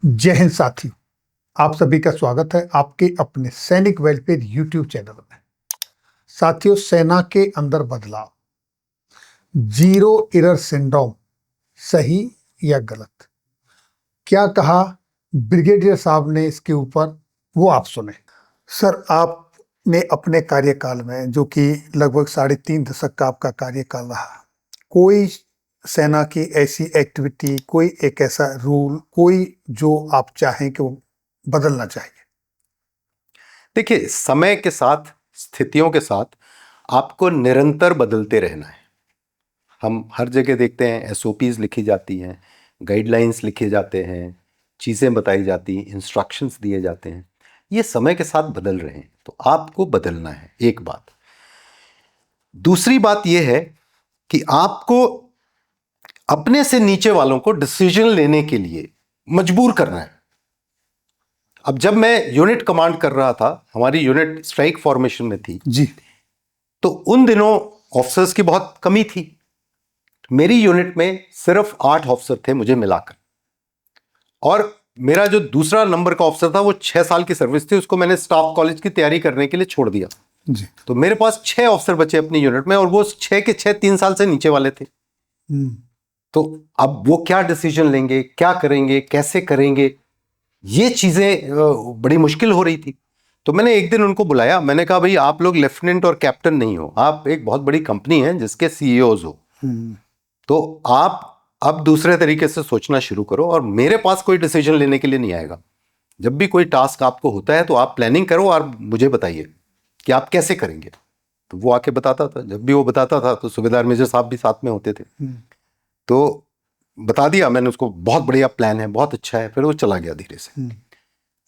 जय हिंद साथियों, आप सभी का स्वागत है आपके अपने सैनिक वेलफेयर यूट्यूब चैनल में। साथियों, सेना के अंदर बदलाव, जीरो एरर सिंड्रोम, सही या गलत, क्या कहा ब्रिगेडियर साहब ने इसके ऊपर, वो आप सुने। सर, आपने अपने कार्यकाल में, जो कि लगभग 3.5 दशक का आपका कार्यकाल रहा, कोई सेना की ऐसी एक्टिविटी, कोई एक ऐसा रूल, कोई जो आप चाहें कि वो बदलना चाहिए? देखिए, समय के साथ, स्थितियों के साथ आपको निरंतर बदलते रहना है। हम हर जगह देखते हैं एसओपीज लिखी जाती हैं, गाइडलाइंस लिखे जाते हैं, चीज़ें बताई जाती हैं, इंस्ट्रक्शंस दिए जाते हैं। ये समय के साथ बदल रहे हैं, तो आपको बदलना है, एक बात। दूसरी बात यह है कि आपको अपने से नीचे वालों को डिसीजन लेने के लिए मजबूर करना है। अब जब मैं यूनिट कमांड कर रहा था, हमारी यूनिट स्ट्राइक फॉर्मेशन में थी जी, तो उन दिनों ऑफिसर्स की बहुत कमी थी। मेरी यूनिट में सिर्फ 8 ऑफिसर थे मुझे मिलाकर, और मेरा जो दूसरा नंबर का ऑफिसर था वो 6 साल की सर्विस थी, उसको मैंने स्टाफ कॉलेज की तैयारी करने के लिए छोड़ दिया जी। तो मेरे पास 6 ऑफिसर बचे अपनी यूनिट में, और वो 6 के 6 3 साल से नीचे वाले थे। तो अब वो क्या डिसीजन लेंगे, क्या करेंगे, कैसे करेंगे, ये चीजें बड़ी मुश्किल हो रही थी। तो मैंने एक दिन उनको बुलाया, मैंने कहा भाई, आप लोग लेफ्टिनेंट और कैप्टन नहीं हो, आप एक बहुत बड़ी कंपनी है जिसके सीईओज हो, तो आप अब दूसरे तरीके से सोचना शुरू करो, और मेरे पास कोई डिसीजन लेने के लिए नहीं आएगा। जब भी कोई टास्क आपको होता है तो आप प्लानिंग करो और मुझे बताइए कि आप कैसे करेंगे। तो वो आके बताता था, जब भी वो बताता था तो सूबेदार मेजर साहब भी साथ में होते थे। तो बता दिया मैंने उसको, बहुत बढ़िया प्लान है, बहुत अच्छा है। फिर वो चला गया धीरे से।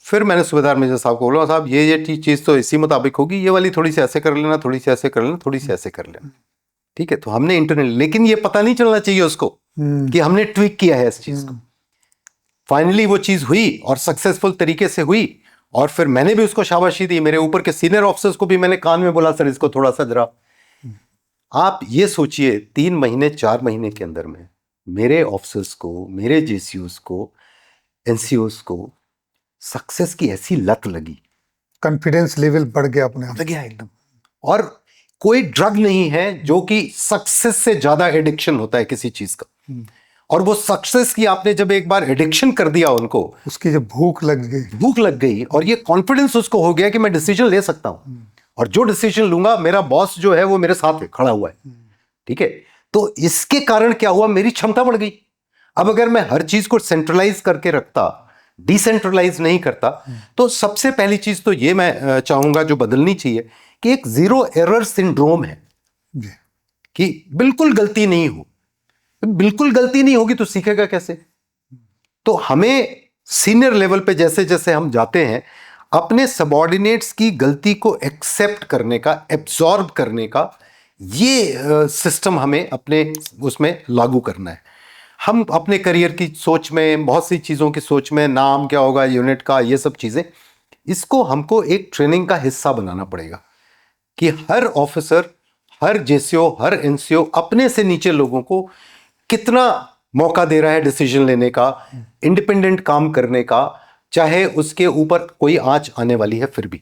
फिर मैंने सूबेदार मेजर साहब को बोला, साहब ये चीज़ तो इसी मुताबिक होगी, ये वाली थोड़ी सी ऐसे कर लेना, थोड़ी सी ऐसे कर लेना, थोड़ी सी ऐसे कर लेना। ठीक है, तो हमने इंटरनल, लेकिन ये पता नहीं चलना चाहिए उसको कि हमने ट्वीक किया है इस चीज़ को। फाइनली वो चीज़ हुई और सक्सेसफुल तरीके से हुई, और फिर मैंने भी उसको शाबाशी दी। मेरे ऊपर के सीनियर ऑफिसर्स को भी मैंने कान में बोला, सर इसको थोड़ा सा जरा। आप ये सोचिए, 3 महीने 4 महीने के अंदर में मेरे ऑफिसर्स को, मेरे जेसीओस को, एनसीओस को सक्सेस की ऐसी लत लगी, कॉन्फिडेंस लेवल बढ़ गया अपने आप, बढ़ गया एकदम। और कोई ड्रग नहीं है जो कि सक्सेस से ज्यादा एडिक्शन होता है किसी चीज का। और वो सक्सेस की आपने जब एक बार एडिक्शन कर दिया उनको, उसकी जब भूख लग गई और ये कॉन्फिडेंस उसको हो गया कि मैं डिसीजन ले सकता हूं, और जो डिसीजन लूंगा मेरा बॉस जो है वो मेरे साथ खड़ा हुआ है। ठीक है, तो इसके कारण क्या हुआ, मेरी क्षमता बढ़ गई। अब अगर मैं हर चीज को सेंट्रलाइज करके रखता, डिसेंट्रलाइज नहीं करता, तो सबसे पहली चीज तो ये मैं चाहूंगा जो बदलनी चाहिए कि एक जीरो एरर सिंड्रोम है जी। कि बिल्कुल गलती नहीं हो। बिल्कुल गलती नहीं होगी तो सीखेगा कैसे? तो हमें सीनियर लेवल पे जैसे जैसे हम जाते हैं, अपने सबऑर्डिनेट्स की गलती को एक्सेप्ट करने का, एब्जॉर्ब करने का, ये सिस्टम हमें अपने उसमें लागू करना है। हम अपने करियर की सोच में, बहुत सी चीज़ों की सोच में, नाम क्या होगा यूनिट का, ये सब चीज़ें, इसको हमको एक ट्रेनिंग का हिस्सा बनाना पड़ेगा कि हर ऑफिसर, हर जेसीओ, हर एनसीओ अपने से नीचे लोगों को कितना मौका दे रहा है डिसीजन लेने का, इंडिपेंडेंट काम करने का, चाहे उसके ऊपर कोई आंच आने वाली है फिर भी।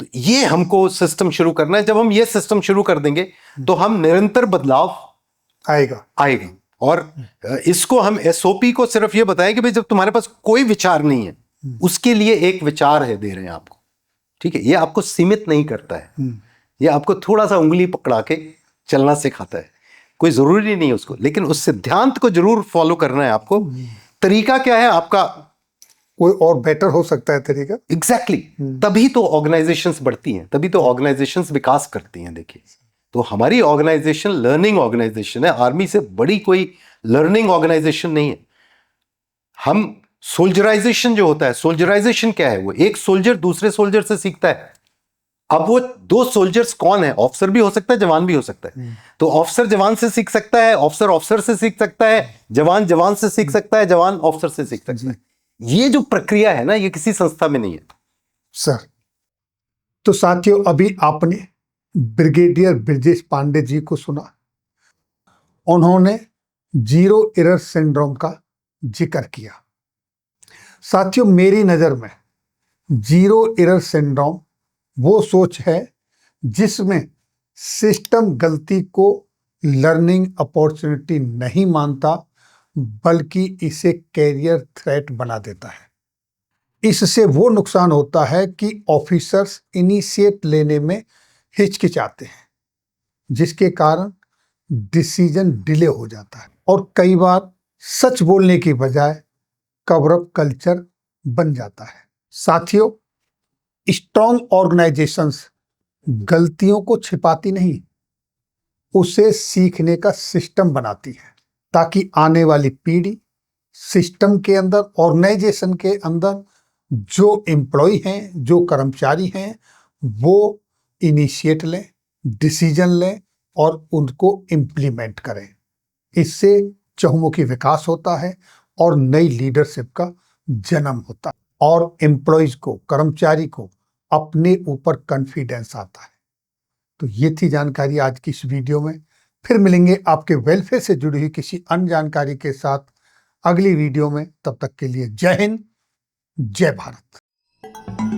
तो ये हमको सिस्टम शुरू करना है। जब हम ये सिस्टम शुरू कर देंगे तो हम निरंतर बदलाव आएगा। और इसको हम एसओपी को सिर्फ ये बताएं कि भाई जब तुम्हारे पास कोई विचार नहीं है, उसके लिए एक विचार है, दे रहे हैं आपको। ठीक है, ये आपको सीमित नहीं करता है, ये आपको थोड़ा सा उंगली पकड़ा के चलना सिखाता है। कोई जरूरी नहीं है उसको, लेकिन उस सिद्धांत को जरूर फॉलो करना है आपको। तरीका क्या है आपका? कोई और बेटर हो सकता है तरीका। एग्जैक्टली तभी तो ऑर्गेनाइजेशंस बढ़ती हैं, तभी तो ऑर्गेनाइजेशंस विकास करती हैं। देखिए, तो हमारी ऑर्गेनाइजेशन लर्निंग ऑर्गेनाइजेशन है, आर्मी से बड़ी कोई लर्निंग ऑर्गेनाइजेशन नहीं है। हम सोल्जराइजेशन जो होता है, सोल्जराइजेशन क्या है? वो एक सोल्जर दूसरे सोल्जर से सीखता है। अब वो 2 सोल्जर्स कौन है? ऑफिसर भी हो सकता है, जवान भी हो सकता है। तो ऑफिसर जवान से सीख सकता है, ऑफिसर ऑफिसर से सीख सकता है, जवान जवान से सीख सकता है, जवान ऑफिसर से सीख सकता है। ये जो प्रक्रिया है ना, ये किसी संस्था में नहीं है सर। तो साथियों, अभी आपने ब्रिगेडियर ब्रजेश पांडे जी को सुना। उन्होंने जीरो एरर सिंड्रोम का जिक्र किया। साथियों, मेरी नज़र में जीरो एरर सिंड्रोम वो सोच है जिसमें सिस्टम गलती को लर्निंग अपॉर्चुनिटी नहीं मानता, बल्कि इसे कैरियर थ्रेट बना देता है। इससे वो नुकसान होता है कि ऑफिसर्स इनिशिएट लेने में हिचकिचाते हैं, जिसके कारण डिसीजन डिले हो जाता है और कई बार सच बोलने की बजाय कवर अप कल्चर बन जाता है। साथियों, स्ट्रॉन्ग ऑर्गेनाइजेशंस गलतियों को छिपाती नहीं, उसे सीखने का सिस्टम बनाती है, ताकि आने वाली पीढ़ी सिस्टम के अंदर, ऑर्गेनाइजेशन के अंदर जो एम्प्लॉय हैं, जो कर्मचारी हैं, वो इनिशिएट लें, डिसीजन लें और उनको इम्प्लीमेंट करें। इससे चहुमुखी विकास होता है और नई लीडरशिप का जन्म होता है और एम्प्लॉयज को, कर्मचारी को अपने ऊपर कॉन्फिडेंस आता है। तो ये थी जानकारी आज की इस वीडियो में। फिर मिलेंगे आपके वेलफेयर से जुड़ी हुई किसी अन्य जानकारी के साथ अगली वीडियो में। तब तक के लिए जय हिंद, जय भारत।